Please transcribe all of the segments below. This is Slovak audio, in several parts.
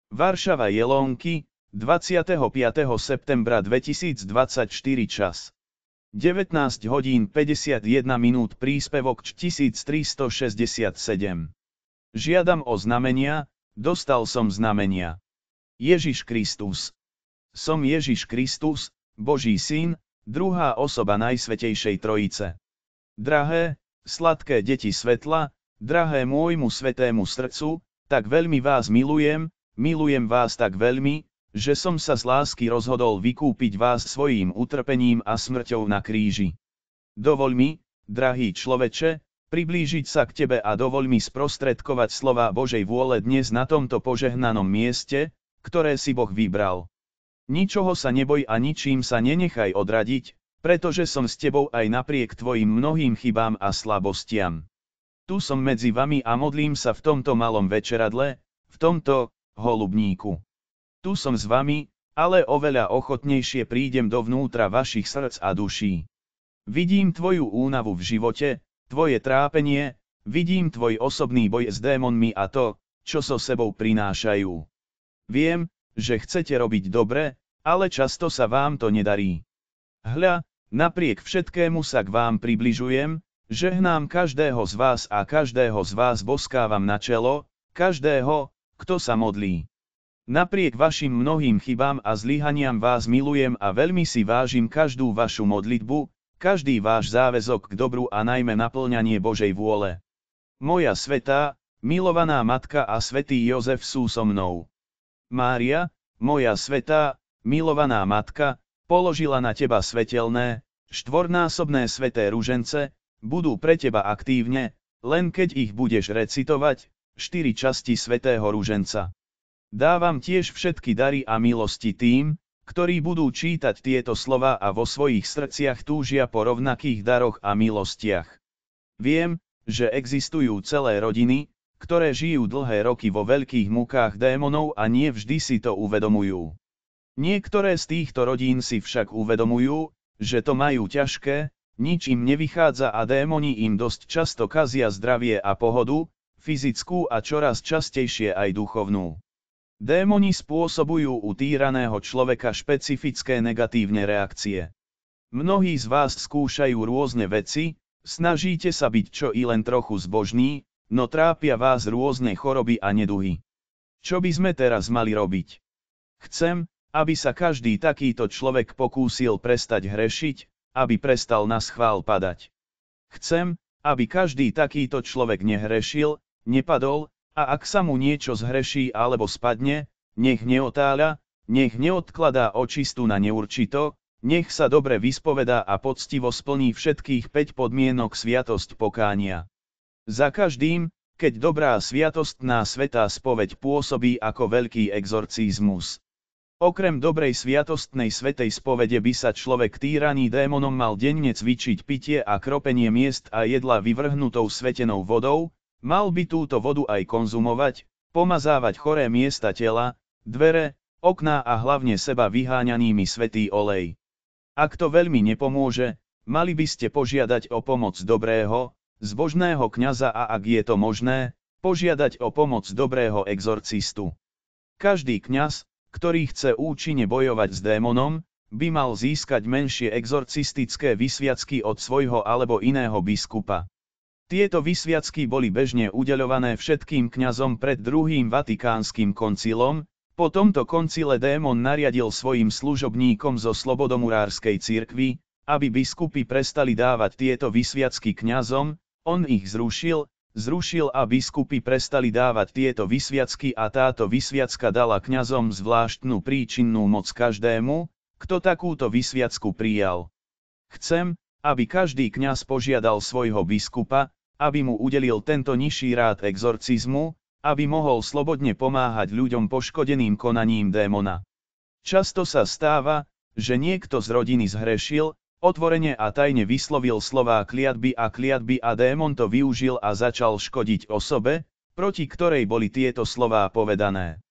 Varšava Jelónky, 25. septembra 2024 čas. 19 hodín 51 minút príspevok 1367. Žiadam o znamenia, dostal som znamenia. Ježiš Kristus. Som Ježiš Kristus, Boží syn, druhá osoba Najsvätejšej Trojice. Drahé, sladké deti svetla, drahé môjmu svätému srdcu, tak veľmi vás milujem vás tak veľmi, že som sa z lásky rozhodol vykúpiť vás svojím utrpením a smrťou na kríži. Dovoľ mi, drahý človeče, priblížiť sa k tebe a dovoľ mi sprostredkovať slová Božej vôle dnes na tomto požehnanom mieste, ktoré si Boh vybral. Ničoho sa neboj a ničím sa nenechaj odradiť, pretože som s tebou aj napriek tvojim mnohým chybám a slabostiam. Tu som medzi vami a modlím sa v tomto malom večeradle, v tomto holubníku. Tu som s vami, ale oveľa ochotnejšie prídem dovnútra vašich srdc a duší. Vidím tvoju únavu v živote, tvoje trápenie, vidím tvoj osobný boj s démonmi a to, čo so sebou prinášajú. Viem, že chcete robiť dobre, ale často sa vám to nedarí. Hľa, napriek všetkému sa k vám približujem, žehnám každého z vás a každého z vás boskávam na čelo, každého, kto sa modlí. Napriek vašim mnohým chybám a zlyhaniam vás milujem a veľmi si vážim každú vašu modlitbu, každý váš záväzok k dobru a najmä naplňanie Božej vôle. Moja svätá, milovaná matka a svätý Jozef sú so mnou. Mária, moja svätá, milovaná matka, položila na teba svetelné, štvornásobné sväté ružence, budú pre teba aktívne, len keď ich budeš recitovať, 4 časti svätého ruženca. Dávam tiež všetky dary a milosti tým, ktorí budú čítať tieto slova a vo svojich srdciach túžia po rovnakých daroch a milostiach. Viem, že existujú celé rodiny, ktoré žijú dlhé roky vo veľkých mukách démonov a nie vždy si to uvedomujú. Niektoré z týchto rodín si však uvedomujú, že to majú ťažké, nič im nevychádza a démoni im dosť často kazia zdravie a pohodu, fyzickú a čoraz častejšie aj duchovnú. Démoni spôsobujú u týraného človeka špecifické negatívne reakcie. Mnohí z vás skúšajú rôzne veci, snažíte sa byť čo i len trochu zbožní, no trápia vás rôzne choroby a neduhy. Čo by sme teraz mali robiť? Chcem, aby sa každý takýto človek pokúsil prestať hrešiť, aby prestal na schvál padať. Chcem, aby každý takýto človek nehrešil, nepadol, a ak sa mu niečo zhreší alebo spadne, nech neotáľa, nech neodkladá očistu na neurčito, nech sa dobre vyspovedá a poctivo splní všetkých 5 podmienok sviatosť pokánia. Za každým, keď dobrá sviatostná svätá spoveď pôsobí ako veľký exorcizmus. Okrem dobrej sviatostnej svätej spovede by sa človek týraný démonom mal denne cvičiť pitie a kropenie miest a jedla vyvrhnutou svetenou vodou, mal by túto vodu aj konzumovať, pomazávať choré miesta tela, dvere, okná a hlavne seba vyháňanými svätý olej. Ak to veľmi nepomôže, mali by ste požiadať o pomoc dobrého, zbožného kňaza a ak je to možné, požiadať o pomoc dobrého exorcistu. Každý kňaz, ktorý chce účinne bojovať s démonom, by mal získať menšie exorcistické vysviacky od svojho alebo iného biskupa. Tieto vysviacky boli bežne udeľované všetkým kňazom pred druhým vatikánskym koncilom, po tomto koncile démon nariadil svojim služobníkom zo slobodomurárskej cirkvi, aby biskupy prestali dávať tieto vysviacky kňazom, on ich zrušil a biskupy prestali dávať tieto vysviacky a táto vysviacka dala kňazom zvláštnu príčinnú moc každému, kto takúto vysviacku prijal. Chcem, aby každý kňaz požiadal svojho biskupa, aby mu udelil tento nižší rád exorcizmu, aby mohol slobodne pomáhať ľuďom poškodeným konaním démona. Často sa stáva, že niekto z rodiny zhrešil, otvorene a tajne vyslovil slová kliatby a démon to využil a začal škodiť osobe, proti ktorej boli tieto slová povedané.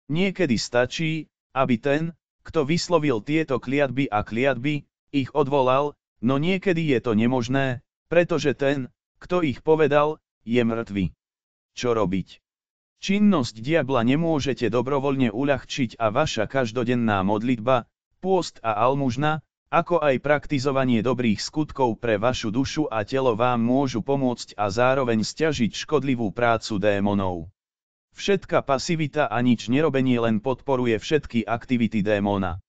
Niekedy stačí, aby ten, kto vyslovil tieto kliatby ich odvolal, no niekedy je to nemožné, pretože ten, kto ich povedal, je mŕtvy. Čo robiť? Činnosť diabla nemôžete dobrovoľne uľahčiť a vaša každodenná modlitba, pôst a almužna, ako aj praktizovanie dobrých skutkov pre vašu dušu a telo vám môžu pomôcť a zároveň sťažiť škodlivú prácu démonov. Všetká pasivita a nič nerobenie len podporuje všetky aktivity démona.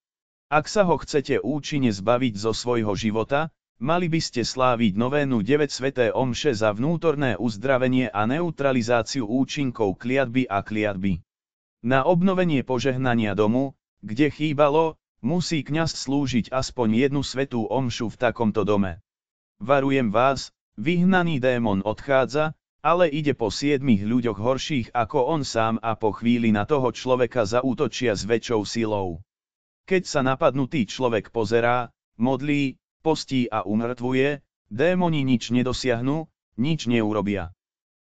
Ak sa ho chcete účinne zbaviť zo svojho života, mali by ste sláviť novénu 9 sväté omše za vnútorné uzdravenie a neutralizáciu účinkov kliatby a kliatby. Na obnovenie požehnania domu, kde chýbalo, musí kňaz slúžiť aspoň jednu svätú omšu v takomto dome. Varujem vás, vyhnaný démon odchádza, ale ide po 7 ľuďoch horších ako on sám a po chvíli na toho človeka zaútočia s väčšou silou. Keď sa napadnutý človek pozerá, modlí, postí a umrtvuje, démoni nič nedosiahnu, nič neurobia.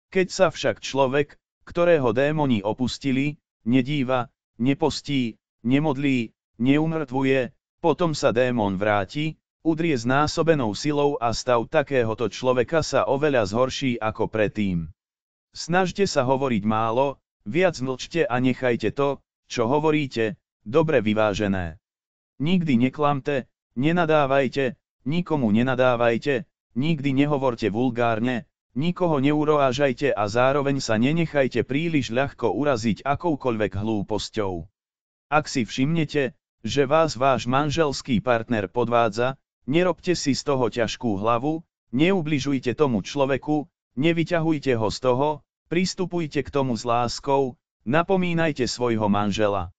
Keď sa však človek, ktorého démoni opustili, nedíva, nepostí, nemodlí, neumrtvuje, potom sa démon vráti, udrie znásobenou silou a stav takéhoto človeka sa oveľa zhorší ako predtým. Snažte sa hovoriť málo, viac mlčte a nechajte to, čo hovoríte, dobre vyvážené. Nikdy neklamte, nenadávajte, nikomu nenadávajte, nikdy nehovorte vulgárne, nikoho neurážajte a zároveň sa nenechajte príliš ľahko uraziť akoukoľvek hlúposťou. Ak si všimnete, že vás váš manželský partner podvádza, nerobte si z toho ťažkú hlavu, neubližujte tomu človeku, nevyťahujte ho z toho, pristupujte k tomu s láskou, napomínajte svojho manžela.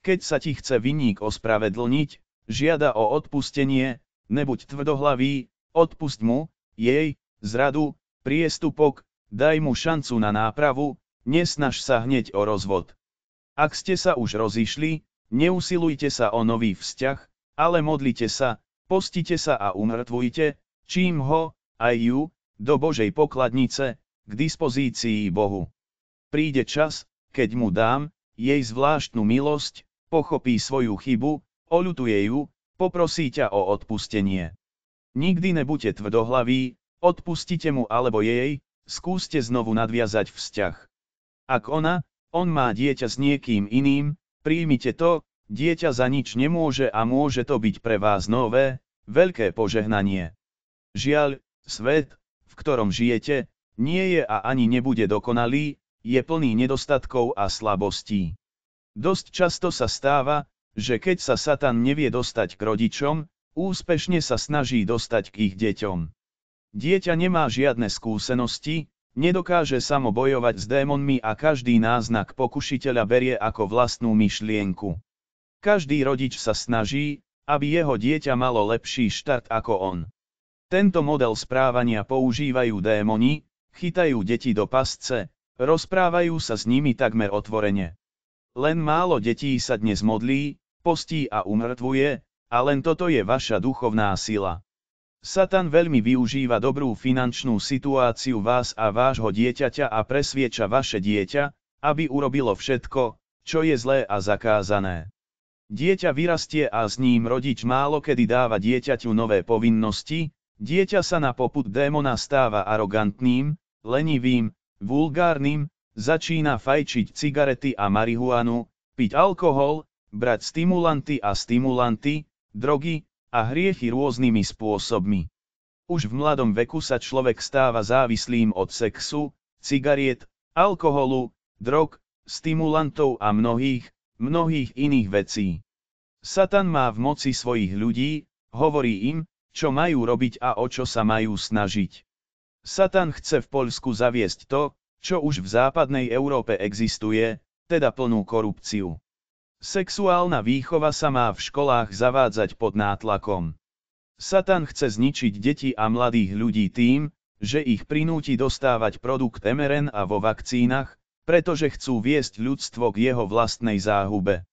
Keď sa ti chce vinník ospravedlniť, žiada o odpustenie, nebuď tvrdohlavý, odpusť mu, jej, zradu, priestupok, daj mu šancu na nápravu, nesnaž sa hneď o rozvod. Ak ste sa už rozišli, neusilujte sa o nový vzťah, ale modlite sa, postite sa a umrtvujte, čím ho, aj ju, do Božej pokladnice, k dispozícii Bohu. Príde čas, keď mu dám jej zvláštnu milosť, pochopí svoju chybu, oľutuje ju, poprosí ťa o odpustenie. Nikdy nebuďte tvrdohlaví, odpustite mu alebo jej, skúste znovu nadviazať vzťah. Ak on má dieťa s niekým iným, príjmite to, dieťa za nič nemôže a môže to byť pre vás nové, veľké požehnanie. Žiaľ, svet, v ktorom žijete, nie je a ani nebude dokonalý, je plný nedostatkov a slabostí. Dosť často sa stáva, že keď sa Satan nevie dostať k rodičom, úspešne sa snaží dostať k ich deťom. Dieťa nemá žiadne skúsenosti, nedokáže samo bojovať s démonmi a každý náznak pokušiteľa berie ako vlastnú myšlienku. Každý rodič sa snaží, aby jeho dieťa malo lepší štart ako on. Tento model správania používajú démoni, chytajú deti do pasce, rozprávajú sa s nimi takmer otvorene. Len málo detí sa dnes modlí, postí a umrtvuje, a len toto je vaša duchovná sila. Satan veľmi využíva dobrú finančnú situáciu vás a vášho dieťaťa a presvieča vaše dieťa, aby urobilo všetko, čo je zlé a zakázané. Dieťa vyrastie a s ním rodič málo kedy dáva dieťaťu nové povinnosti, dieťa sa na popud démona stáva arogantným, lenivým, vulgárnym, začína fajčiť cigarety a marihuanu, piť alkohol, brať stimulanty, drogy a hriechy rôznymi spôsobmi. Už v mladom veku sa človek stáva závislým od sexu, cigariet, alkoholu, drog, stimulantov a mnohých iných vecí. Satan má v moci svojich ľudí, hovorí im, čo majú robiť a o čo sa majú snažiť. Satan chce v Poľsku zaviesť to, čo už v západnej Európe existuje, teda plnú korupciu. Sexuálna výchova sa má v školách zavádzať pod nátlakom. Satan chce zničiť deti a mladých ľudí tým, že ich prinúti dostávať produkt mRNA vo vakcínach, pretože chcú viesť ľudstvo k jeho vlastnej záhube.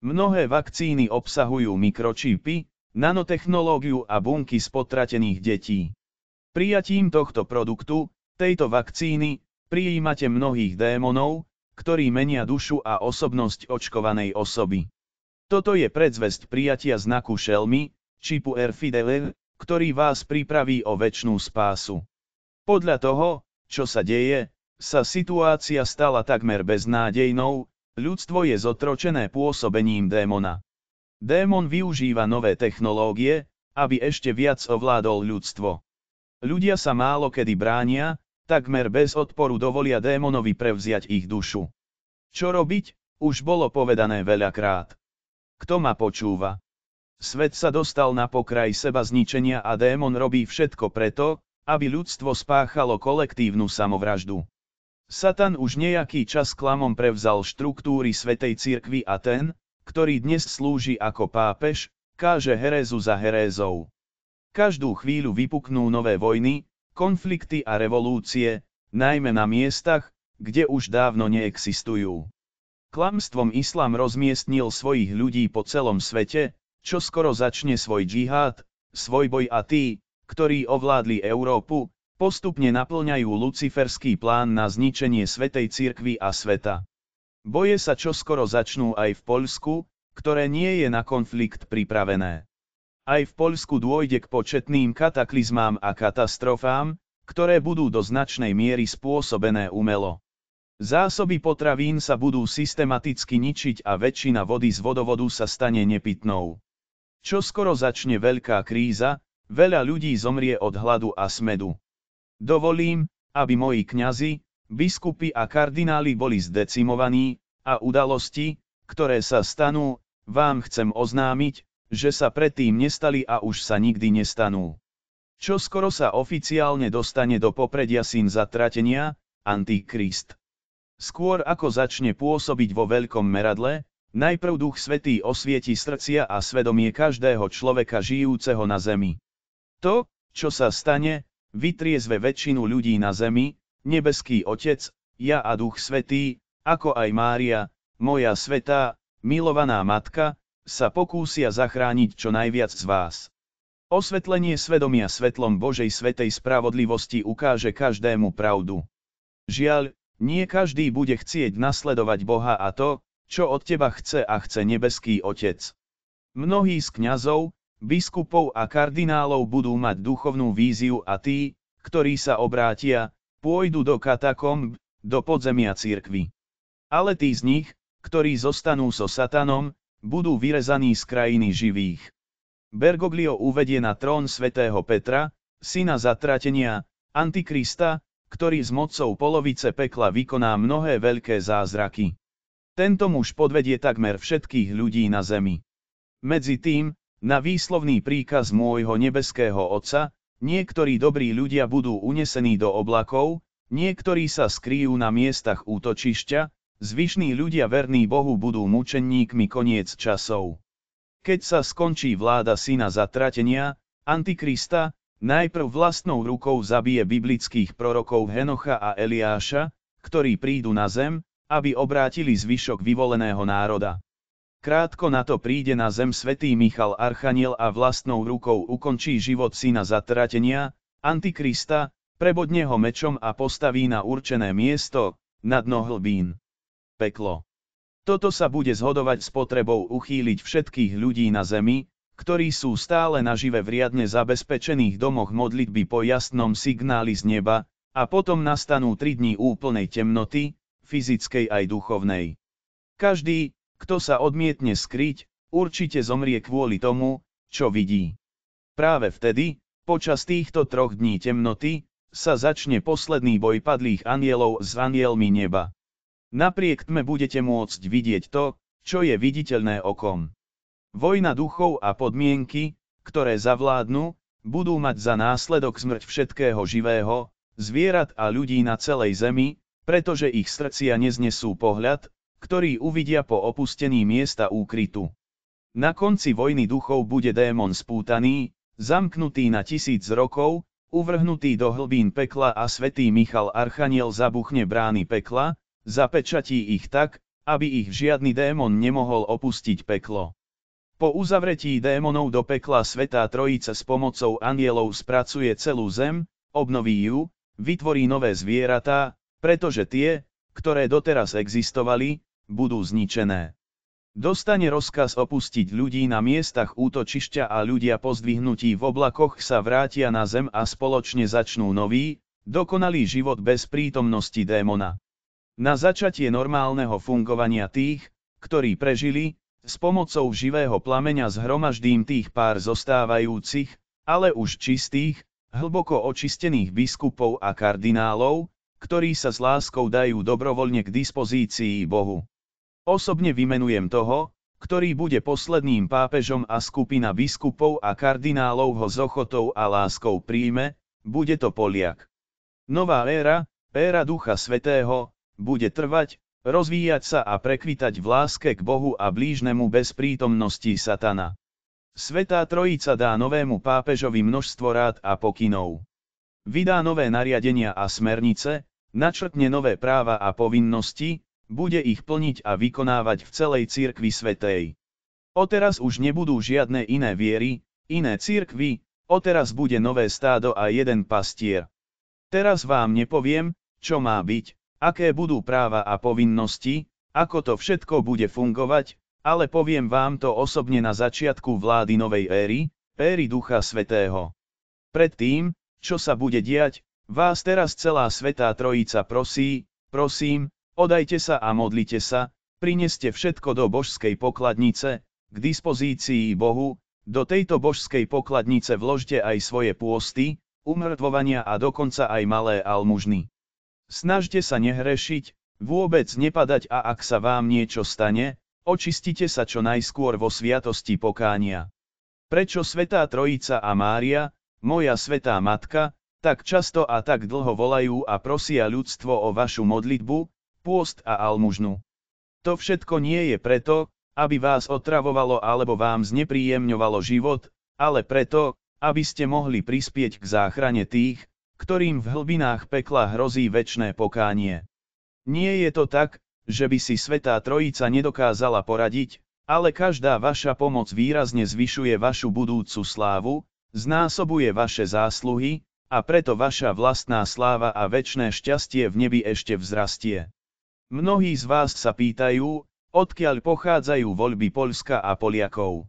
Mnohé vakcíny obsahujú mikročipy, nanotechnológiu a bunky z potratených detí. Prijatím tohto produktu, tejto vakcíny, prijímate mnohých démonov, ktorí menia dušu a osobnosť očkovanej osoby. Toto je predzvesť prijatia znaku šelmy, čipu Fidele, ktorý vás pripraví o večnú spásu. Podľa toho, čo sa deje, sa situácia stala takmer beznádejnou, ľudstvo je zotročené pôsobením démona. Démon využíva nové technológie, aby ešte viac ovládol ľudstvo. Ľudia sa málo kedy bránia, takmer bez odporu dovolia démonovi prevziať ich dušu. Čo robiť? Už bolo povedané veľakrát. Kto ma počúva? Svet sa dostal na pokraj seba zničenia a démon robí všetko preto, aby ľudstvo spáchalo kolektívnu samovraždu. Satan už nejaký čas klamom prevzal štruktúry Svätej cirkvi a ten, ktorý dnes slúži ako pápež, káže herézu za herézou. Každú chvíľu vypuknú nové vojny, konflikty a revolúcie, najmä na miestach, kde už dávno neexistujú. Klamstvom islám rozmiestnil svojich ľudí po celom svete, čo skoro začne svoj džihad, svoj boj a tí, ktorí ovládli Európu, postupne naplňajú luciferský plán na zničenie Svätej cirkvi a sveta. Boje sa čoskoro začnú aj v Poľsku, ktoré nie je na konflikt pripravené. Aj v Poľsku dôjde k početným kataklizmám a katastrofám, ktoré budú do značnej miery spôsobené umelo. Zásoby potravín sa budú systematicky ničiť a väčšina vody z vodovodu sa stane nepitnou. Čoskoro začne veľká kríza, veľa ľudí zomrie od hladu a smädu. Dovolím, aby moji kňazi, biskupy a kardináli boli zdecimovaní, a udalosti, ktoré sa stanú, vám chcem oznámiť, že sa predtým nestali a už sa nikdy nestanú. Čoskoro sa oficiálne dostane do popredia syn zatratenia, Antikrist. Skôr ako začne pôsobiť vo veľkom meradle, najprv Duch Svätý osvieti srdcia a svedomie každého človeka žijúceho na zemi. To, čo sa stane, vytriezve väčšinu ľudí na zemi, nebeský Otec, ja a Duch Svätý, ako aj Mária, moja svätá, milovaná matka, sa pokúsia zachrániť čo najviac z vás. Osvetlenie svedomia svetlom Božej svätej spravodlivosti ukáže každému pravdu. Žiaľ, nie každý bude chcieť nasledovať Boha a to, čo od teba chce a chce nebeský Otec. Mnohí z kňazov, biskupov a kardinálov budú mať duchovnú víziu a tí, ktorí sa obrátia, pôjdu do katakomb, do podzemia cirkvi. Ale tí z nich, ktorí zostanú so Satanom, budú vyrezaní z krajiny živých. Bergoglio uvedie na trón svätého Petra, syna zatratenia, Antikrista, ktorý s mocou polovice pekla vykoná mnohé veľké zázraky. Tento muž podvedie takmer všetkých ľudí na zemi. Medzi tým, na výslovný príkaz môjho nebeského Otca, niektorí dobrí ľudia budú unesení do oblakov, niektorí sa skryjú na miestach útočišťa, zvyšní ľudia verní Bohu budú mučeníkmi koniec časov. Keď sa skončí vláda syna zatratenia, Antikrista, najprv vlastnou rukou zabije biblických prorokov Henocha a Eliáša, ktorí prídu na zem, aby obrátili zvyšok vyvoleného národa. Krátko na to príde na zem svätý Michal Archaniel a vlastnou rukou ukončí život syna zatratenia, Antikrista, prebodne ho mečom a postaví na určené miesto, na dno hlbín. Peklo. Toto sa bude zhodovať s potrebou uchýliť všetkých ľudí na zemi, ktorí sú stále nažive v riadne zabezpečených domoch modlitby po jasnom signáli z neba, a potom nastanú 3 dní úplnej temnoty, fyzickej aj duchovnej. Každý, kto sa odmietne skryť, určite zomrie kvôli tomu, čo vidí. Práve vtedy, počas týchto 3 dní temnoty, sa začne posledný boj padlých anjelov s anjelmi neba. Napriek tme budete môcť vidieť to, čo je viditeľné okom. Vojna duchov a podmienky, ktoré zavládnu, budú mať za následok smrť všetkého živého, zvierat a ľudí na celej zemi, pretože ich srdcia neznesú pohľad, ktorý uvidia po opustení miesta úkrytu. Na konci vojny duchov bude démon spútaný, zamknutý na 1000 rokov, uvrhnutý do hlbín pekla a svätý Michal Archaniel zabuchne brány pekla, zapečatí ich tak, aby ich žiadny démon nemohol opustiť peklo. Po uzavretí démonov do pekla Svätá Trojica s pomocou anjelov spracuje celú zem, obnoví ju, vytvorí nové zvieratá, pretože tie, ktoré doteraz existovali, budú zničené. Dostane rozkaz opustiť ľudí na miestach útočišťa a ľudia po zdvihnutí v oblakoch sa vrátia na zem a spoločne začnú nový, dokonalý život bez prítomnosti démona. Na začatie normálneho fungovania tých, ktorí prežili, s pomocou živého plameňa zhromaždím tých pár zostávajúcich, ale už čistých, hlboko očistených biskupov a kardinálov, ktorí sa s láskou dajú dobrovoľne k dispozícii Bohu. Osobne vymenujem toho, ktorý bude posledným pápežom a skupina biskupov a kardinálov ho s ochotou a láskou príjme, bude to Poliak. Nová éra Ducha Svätého, bude trvať, rozvíjať sa a prekvitať v láske k Bohu a blížnemu bez prítomnosti satana. Svätá Trojica dá novému pápežovi množstvo rád a pokynov. Vydá nové nariadenia a smernice, načrtne nové práva a povinnosti, bude ich plniť a vykonávať v celej cirkvi svätej. Odteraz už nebudú žiadne iné viery, iné cirkvi, odteraz bude nové stádo a jeden pastier. Teraz vám nepoviem, čo má byť, aké budú práva a povinnosti, ako to všetko bude fungovať, ale poviem vám to osobne na začiatku vlády novej éry Ducha Svätého. Predtým, čo sa bude diať, vás teraz celá Svätá Trojica prosím, odajte sa a modlite sa, prineste všetko do božskej pokladnice, k dispozícii Bohu, do tejto božskej pokladnice vložte aj svoje pôsty, umŕtvovania a dokonca aj malé almužny. Snažte sa nehrešiť, vôbec nepadať a ak sa vám niečo stane, očistite sa čo najskôr vo sviatosti pokánia. Prečo Svätá Trojica a Mária, moja Svätá Matka, tak často a tak dlho volajú a prosia ľudstvo o vašu modlitbu, pôst a almužnu? To všetko nie je preto, aby vás otravovalo alebo vám znepríjemňovalo život, ale preto, aby ste mohli prispieť k záchrane tých, ktorým v hlbinách pekla hrozí večné pokánie. Nie je to tak, že by si Svätá Trojica nedokázala poradiť, ale každá vaša pomoc výrazne zvyšuje vašu budúcu slávu, znásobuje vaše zásluhy, a preto vaša vlastná sláva a večné šťastie v nebi ešte vzrastie. Mnohí z vás sa pýtajú, odkiaľ pochádzajú voľby Poľska a Poliakov.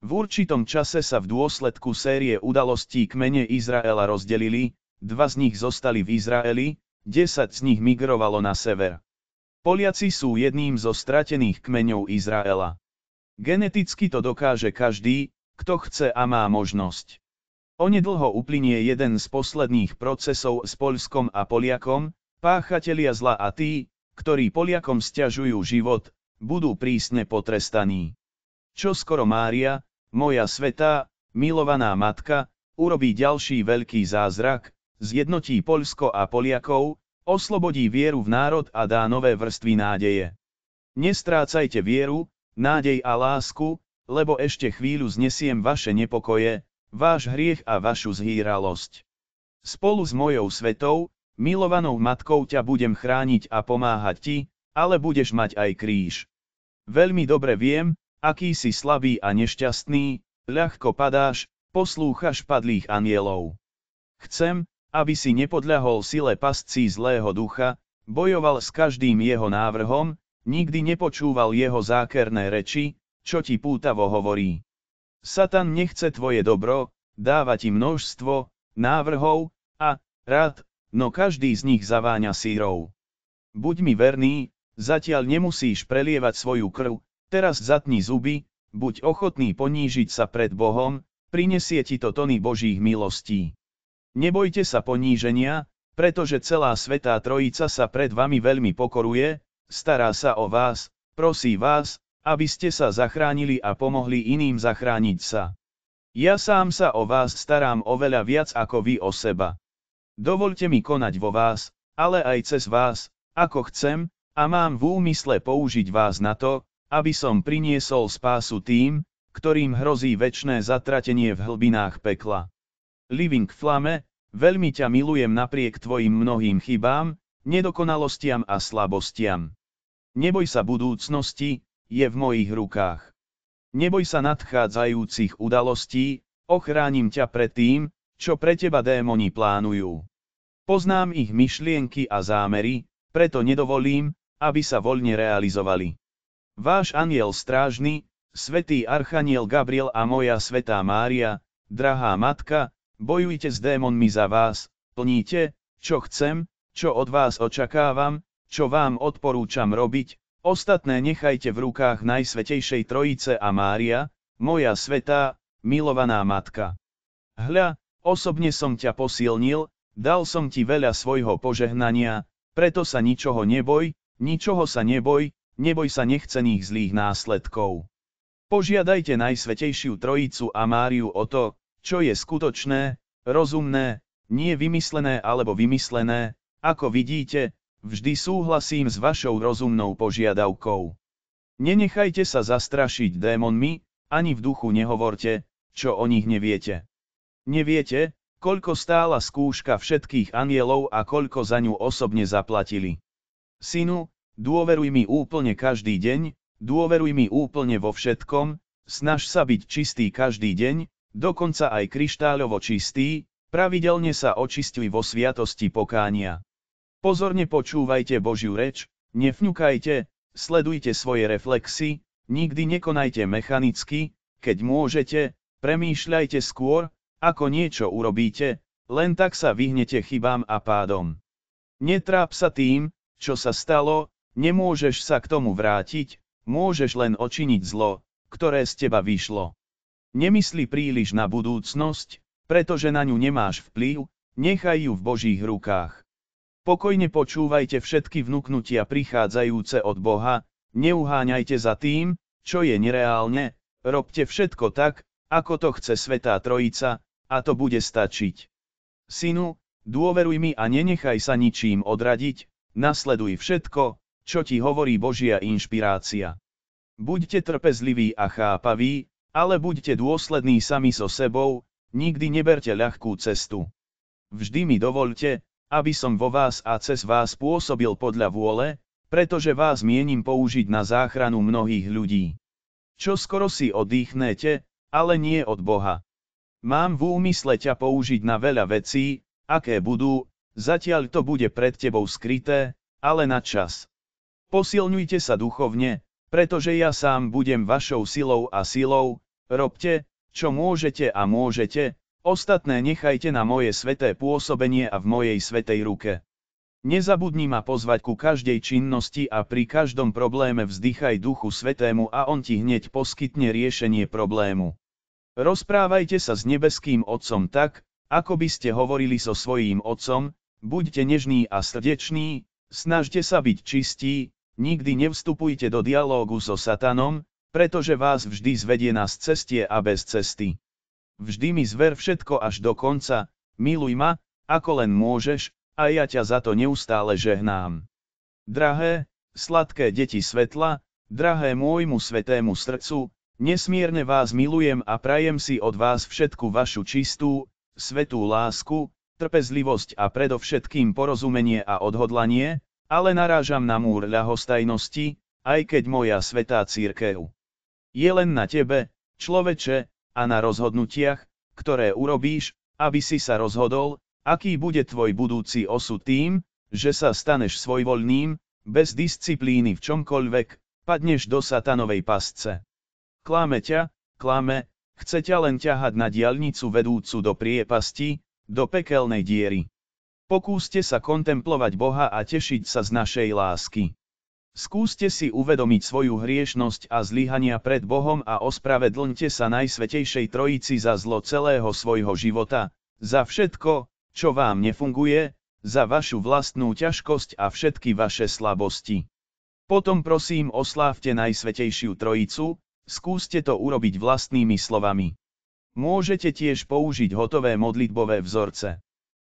V určitom čase sa v dôsledku série udalostí kmene Izraela rozdelili, 2 z nich zostali v Izraeli, 10 z nich migrovalo na sever. Poliaci sú jedným zo stratených kmeňov Izraela. Geneticky to dokáže každý, kto chce a má možnosť. Onedlho uplynie jeden z posledných procesov s Poľskom a Poliakom, páchatelia zla a tí, ktorí Poliakom sťažujú život, budú prísne potrestaní. Čoskoro Mária, moja svätá, milovaná matka, urobí ďalší veľký zázrak, zjednotí Poľsko a Poliakov, oslobodí vieru v národ a dá nové vrstvy nádeje. Nestrácajte vieru, nádej a lásku, lebo ešte chvíľu znesiem vaše nepokoje, váš hriech a vašu zhýralosť. Spolu s mojou svetou, milovanou matkou ťa budem chrániť a pomáhať ti, ale budeš mať aj kríž. Veľmi dobre viem, aký si slabý a nešťastný, ľahko padáš, poslúchaš padlých anjelov. Chcem, aby si nepodľahol sile pascí zlého ducha, bojoval s každým jeho návrhom, nikdy nepočúval jeho zákerné reči, čo ti pútavo hovorí. Satan nechce tvoje dobro, dáva ti množstvo návrhov a rád, no každý z nich zaváňa sírov. Buď mi verný, zatiaľ nemusíš prelievať svoju krv, teraz zatni zuby, buď ochotný ponížiť sa pred Bohom, prinesie ti to tony Božích milostí. Nebojte sa poníženia, pretože celá Svätá Trojica sa pred vami veľmi pokoruje, stará sa o vás, prosí vás, aby ste sa zachránili a pomohli iným zachrániť sa. Ja sám sa o vás starám oveľa viac ako vy o seba. Dovoľte mi konať vo vás, ale aj cez vás, ako chcem, a mám v úmysle použiť vás na to, aby som priniesol spásu tým, ktorým hrozí večné zatratenie v hlbinách pekla. Living Flame, veľmi ťa milujem napriek tvojim mnohým chybám, nedokonalostiam a slabostiam. Neboj sa budúcnosti, je v mojich rukách. Neboj sa nadchádzajúcich udalostí, ochránim ťa pred tým, čo pre teba démoni plánujú. Poznám ich myšlienky a zámery, preto nedovolím, aby sa voľne realizovali. Váš anjel strážny, svätý archaniel Gabriel a moja svätá Mária, drahá matka, bojujte s démonmi za vás, plníte, čo chcem, čo od vás očakávam, čo vám odporúčam robiť, ostatné nechajte v rukách Najsvätejšej Trojice a Mária, moja svätá, milovaná matka. Hľa, osobne som ťa posilnil, dal som ti veľa svojho požehnania, preto sa ničoho neboj, neboj sa nechcených zlých následkov. Požiadajte Najsvätejšiu Trojicu a Máriu o to, čo je skutočné, rozumné, nie vymyslené alebo vymyslené, ako vidíte, vždy súhlasím s vašou rozumnou požiadavkou. Nenechajte sa zastrašiť démonmi, ani v duchu nehovorte, čo o nich neviete. Neviete, koľko stála skúška všetkých anjelov a koľko za ňu osobne zaplatili. Synu, dôveruj mi úplne každý deň, dôveruj mi úplne vo všetkom, snaž sa byť čistý každý deň, dokonca aj kryštáľovo čistý, pravidelne sa očisťuj vo sviatosti pokánia. Pozorne počúvajte Božiu reč, nefňukajte, sledujte svoje reflexy, nikdy nekonajte mechanicky, keď môžete, premýšľajte skôr, ako niečo urobíte, len tak sa vyhnete chybám a pádom. Netráp sa tým, čo sa stalo, nemôžeš sa k tomu vrátiť, môžeš len očiniť zlo, ktoré z teba vyšlo. Nemysli príliš na budúcnosť, pretože na ňu nemáš vplyv, nechaj ju v Božích rukách. Pokojne počúvajte všetky vnuknutia prichádzajúce od Boha, neuháňajte za tým, čo je nereálne, robte všetko tak, ako to chce Svätá Trojica, a to bude stačiť. Synu, dôveruj mi a nenechaj sa ničím odradiť, nasleduj všetko, čo ti hovorí Božia inšpirácia. Buďte trpezliví a chápaví, ale buďte dôslední sami so sebou, nikdy neberte ľahkú cestu. Vždy mi dovoľte, aby som vo vás a cez vás pôsobil podľa vôle, pretože vás mienim použiť na záchranu mnohých ľudí. Čo skoro si oddychnete, ale nie od Boha. Mám v úmysle ťa použiť na veľa vecí, aké budú, zatiaľ to bude pred tebou skryté, ale na čas. Posilňujte sa duchovne, pretože ja sám budem vašou silou a silou, robte, čo môžete a môžete, ostatné nechajte na moje sveté pôsobenie a v mojej svätej ruke. Nezabudni ma pozvať ku každej činnosti a pri každom probléme vzdychaj Duchu Svätému a on ti hneď poskytne riešenie problému. Rozprávajte sa s nebeským Otcom tak, ako by ste hovorili so svojím Otcom, buďte nežní a srdeční, snažte sa byť čistí, nikdy nevstupujte do dialógu so Satanom, pretože vás vždy zvedie na cestie a bez cesty. Vždy mi zver všetko až do konca, miluj ma, ako len môžeš, a ja ťa za to neustále žehnám. Drahé, sladké deti svetla, drahé môjmu svetému srdcu, nesmierne vás milujem a prajem si od vás všetku vašu čistú, svätú lásku, trpezlivosť a predovšetkým porozumenie a odhodlanie, ale narážam na múr ľahostajnosti, aj keď moja svätá cirkev je len na tebe, človeče, a na rozhodnutiach, ktoré urobíš, aby si sa rozhodol, aký bude tvoj budúci osud tým, že sa staneš svojvoľným, bez disciplíny v čomkoľvek, padneš do satanovej pasce. Klame ťa, klame, chce ťa len ťahať na diaľnicu vedúcu do priepasti, do pekelnej diery. Pokúste sa kontemplovať Boha a tešiť sa z našej lásky. Skúste si uvedomiť svoju hriešnosť a zlyhania pred Bohom a ospravedlňte sa Najsvätejšej Trojici za zlo celého svojho života, za všetko, čo vám nefunguje, za vašu vlastnú ťažkosť a všetky vaše slabosti. Potom prosím oslávte Najsvätejšiu Trojicu, skúste to urobiť vlastnými slovami. Môžete tiež použiť hotové modlitbové vzorce.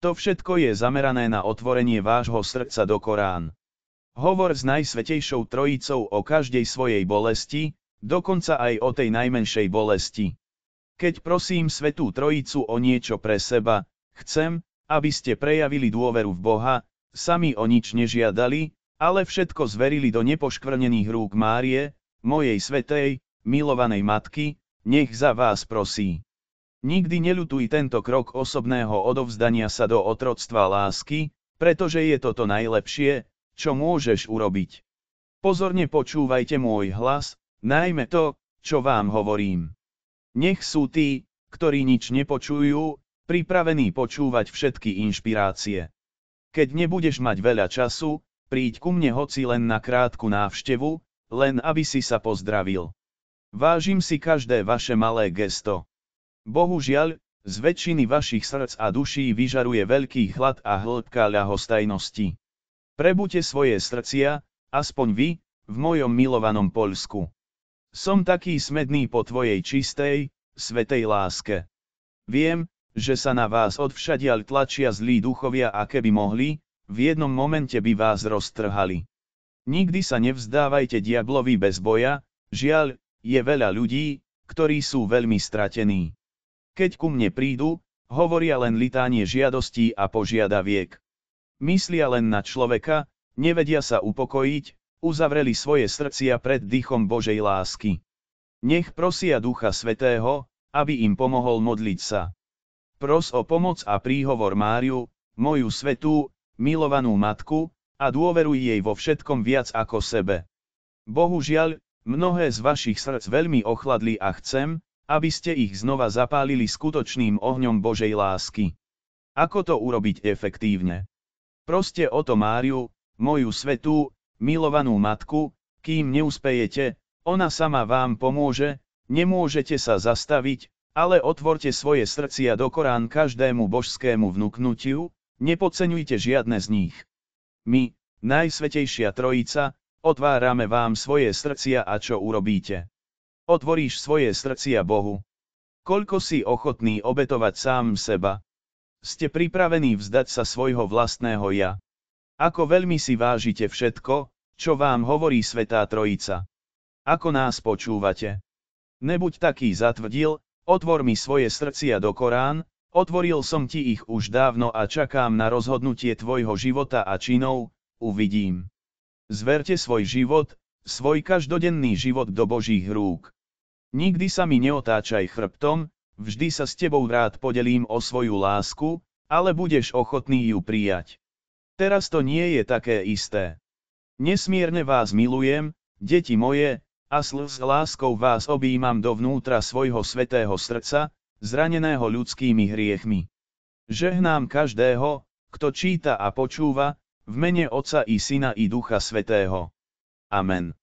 To všetko je zamerané na otvorenie vášho srdca do Korán. Hovor s Najsvätejšou Trojicou o každej svojej bolesti, dokonca aj o tej najmenšej bolesti. Keď prosím Svätú Trojicu o niečo pre seba, chcem, aby ste prejavili dôveru v Boha, sami o nič nežiadali, ale všetko zverili do nepoškvrnených rúk Márie, mojej svätej, milovanej matky, nech za vás prosí. Nikdy neľutuj tento krok osobného odovzdania sa do otroctva lásky, pretože je toto najlepšie, čo môžeš urobiť. Pozorne počúvajte môj hlas, najmä to, čo vám hovorím. Nech sú tí, ktorí nič nepočujú, pripravení počúvať všetky inšpirácie. Keď nebudeš mať veľa času, príď ku mne hoci len na krátku návštevu, len aby si sa pozdravil. Vážim si každé vaše malé gesto. Bohužiaľ, z väčšiny vašich srdc a duší vyžaruje veľký chlad a hĺbka ľahostajnosti. Prebuďte svoje srdcia, aspoň vy, v mojom milovanom Poľsku. Som taký smedný po tvojej čistej, svätej láske. Viem, že sa na vás odvšadiaľ tlačia zlí duchovia a keby mohli, v jednom momente by vás roztrhali. Nikdy sa nevzdávajte diablovi bez boja, žiaľ, je veľa ľudí, ktorí sú veľmi stratení. Keď ku mne prídu, hovoria len litánie žiadostí a požiadaviek. Myslia len na človeka, nevedia sa upokojiť, uzavreli svoje srdcia pred dýchom Božej lásky. Nech prosia Ducha Svätého, aby im pomohol modliť sa. Pros o pomoc a príhovor Máriu, moju svätú, milovanú matku, a dôveruj jej vo všetkom viac ako sebe. Bohužiaľ, mnohé z vašich srdc veľmi ochladli a chcem, aby ste ich znova zapálili skutočným ohňom Božej lásky. Ako to urobiť efektívne? Proste o to Máriu, moju svätú, milovanú matku, kým neuspejete, ona sama vám pomôže, nemôžete sa zastaviť, ale otvorte svoje srdcia do Korán každému božskému vnuknutiu, nepodceňujte žiadne z nich. My, Najsvätejšia Trojica, otvárame vám svoje srdcia a čo urobíte? Otvoríš svoje srdcia Bohu. Koľko si ochotný obetovať sám seba? Ste pripravení vzdať sa svojho vlastného ja? Ako veľmi si vážite všetko, čo vám hovorí Svätá Trojica? Ako nás počúvate? Nebuď taký zatvrdil, otvor mi svoje srdcia do Korán, otvoril som ti ich už dávno a čakám na rozhodnutie tvojho života a činov, uvidím. Zverte svoj život, svoj každodenný život do Božích rúk. Nikdy sa mi neotáčaj chrbtom, vždy sa s tebou rád podelím o svoju lásku, ale budeš ochotný ju prijať. Teraz to nie je také isté. Nesmierne vás milujem, deti moje, a s láskou vás objímam dovnútra svojho svätého srdca, zraneného ľudskými hriechmi. Žehnám každého, kto číta a počúva, v mene Otca i Syna i Ducha Svätého. Amen.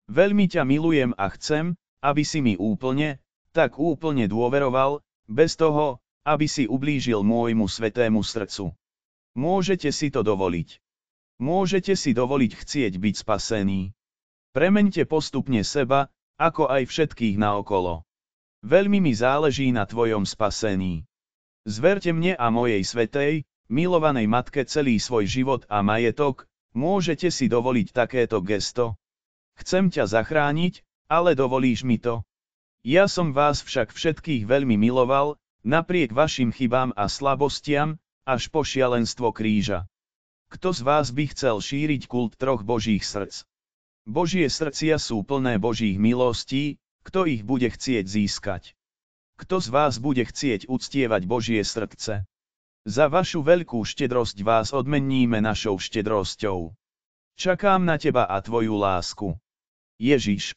Veľmi ťa milujem a chcem, aby si mi úplne, tak úplne dôveroval, bez toho, aby si ublížil môjmu svätému srdcu. Môžete si to dovoliť. Môžete si dovoliť chcieť byť spasení. Premeňte postupne seba, ako aj všetkých naokolo. Veľmi mi záleží na tvojom spasení. Zverte mne a mojej svätej, milovanej matke celý svoj život a majetok, môžete si dovoliť takéto gesto? Chcem ťa zachrániť, ale dovolíš mi to? Ja som vás však všetkých veľmi miloval, napriek vašim chybám a slabostiam, až po šialenstvo kríža. Kto z vás by chcel šíriť kult troch Božích srdc? Božie srdcia sú plné Božích milostí, kto ich bude chcieť získať? Kto z vás bude chcieť uctievať Božie srdce? Za vašu veľkú štedrosť vás odmeníme našou štedrosťou. Čakám na teba a tvoju lásku. Ježiš.